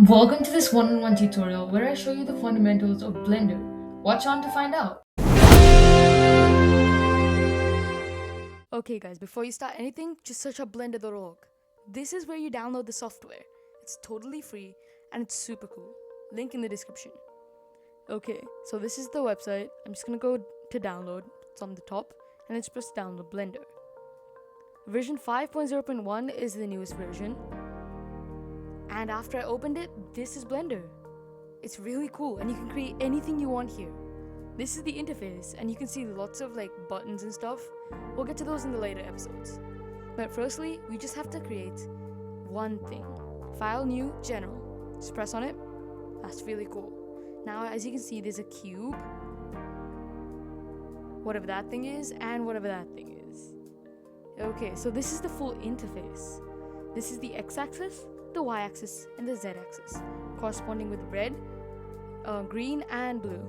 Welcome to this one-on-one tutorial where I show you the fundamentals of Blender. Watch on to find out. Okay guys, before you start anything, just search up blender.org. This is where you download the software. It's totally free and it's super cool. Link in the description. Okay, so this is the website. I'm just gonna go to download. It's on the top and it's press download Blender. Version 5.0.1 is the newest version. And after I opened it, this is Blender. It's really cool and you can create anything you want here. This is the interface and you can see lots of buttons and stuff. We'll get to those in the later episodes. But firstly, we just have to create one thing. File, new, general. Just press on it. That's really cool. Now as you can see, there's a cube, whatever that thing is, and whatever that thing is. Okay, so this is the full interface. This is the x-axis, the y-axis, and the z-axis, corresponding with red, green, and blue.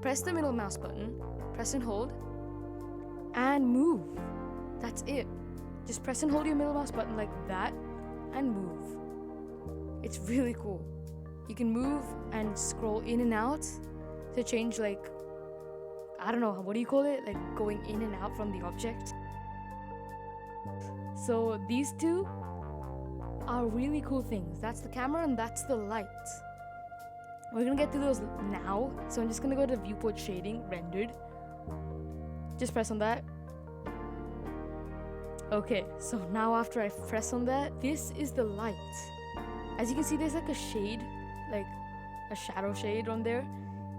Press the middle mouse button, press and hold, and move. That's it. Just press and hold your middle mouse button like that, and move. It's really cool. You can move and scroll in and out to change I don't know, what do you call it? Going in and out from the object. So these two are really cool things. That's the camera and that's the light. We're gonna get to those now. So I'm just gonna go to viewport shading, rendered. Just press on that. Okay, so now after I press on that, this is the light. As you can see, there's a shade, a shadow shade on there.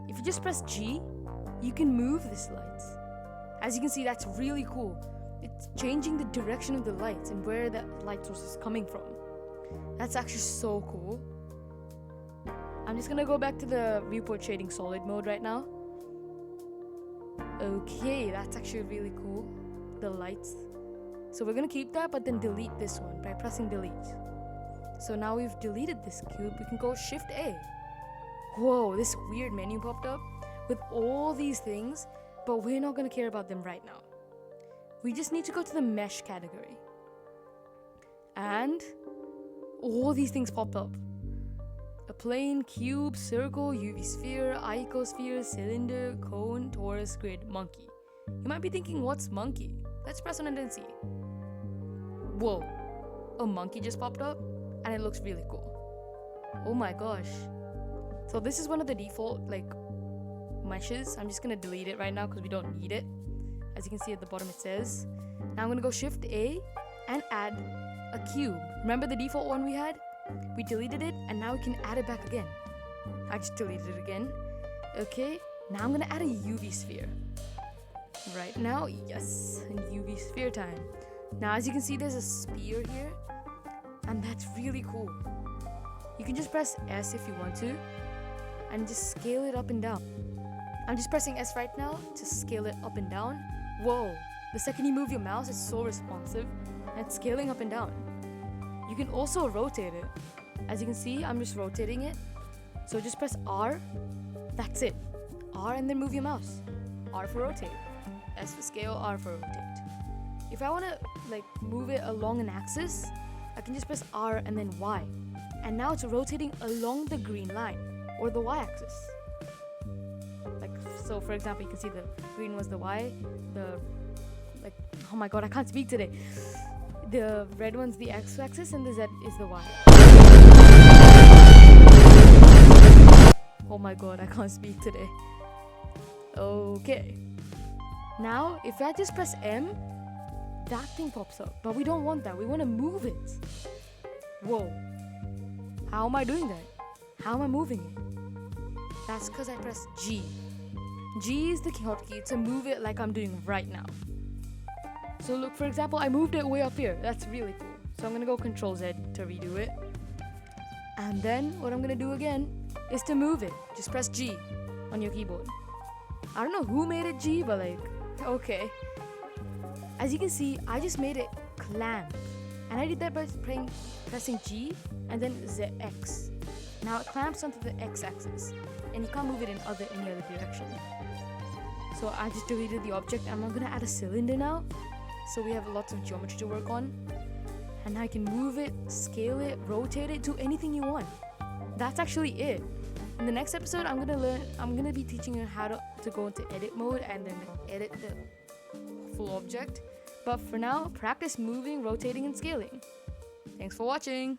If you just press G, you can move this light. As you can see, that's really cool. It's changing the direction of the light and where that light source is coming from. That's actually so cool. I'm just gonna go back to the viewport shading solid mode right now. Okay, that's actually really cool. The lights. So we're gonna keep that, but then delete this one by pressing delete. So now we've deleted this cube, we can go Shift A. Whoa, this weird menu popped up with all these things, but we're not gonna care about them right now. We just need to go to the mesh category. And all these things pop up. A plane, cube, circle, UV sphere, icosphere, cylinder, cone, torus, grid, monkey. You might be thinking, what's monkey? Let's press on it and see. Whoa, a monkey just popped up and it looks really cool. Oh my gosh. So this is one of the default meshes. I'm just gonna delete it right now because we don't need it. As you can see at the bottom it says. Now I'm gonna go Shift A and add a cube. Remember the default one we had? We deleted it and now we can add it back again. I just deleted it again. Okay, now I'm gonna add a UV sphere. Right now, yes, and UV sphere time. Now as you can see, there's a spear here and that's really cool. You can just press S if you want to and just scale it up and down. I'm just pressing S right now to scale it up and down. Whoa, the second you move your mouse, it's so responsive and it's scaling up and down. You can also rotate it. As you can see, I'm just rotating it. So just press R, that's it. R and then move your mouse. R for rotate, S for scale, R for rotate. If I want to move it along an axis, I can just press R and then Y. And now it's rotating along the green line or the Y axis. So for example, you can see the green was the Y, oh my god, I can't speak today. The red one's the X axis and the Z is the Y. Oh my god, I can't speak today. Okay. Now, if I just press M, that thing pops up. But we don't want that. We want to move it. Whoa. How am I doing that? How am I moving it? That's because I pressed G. G is the hotkey to move it like I'm doing right now. So look, for example, I moved it way up here. That's really cool. So I'm gonna go Control Z to redo it. And then what I'm gonna do again is to move it. Just press G on your keyboard. I don't know who made it G, but okay. As you can see, I just made it clamp. And I did that by pressing G and then ZX. Now it clamps onto the X axis and you can't move it in any other direction. So I just deleted the object and I'm gonna add a cylinder now. So we have lots of geometry to work on. and I can move it, scale it, rotate it, do anything you want. That's actually it. In the next episode, I'm gonna be teaching you how to go into edit mode and then edit the full object. But for now, practice moving, rotating, and scaling. Thanks for watching.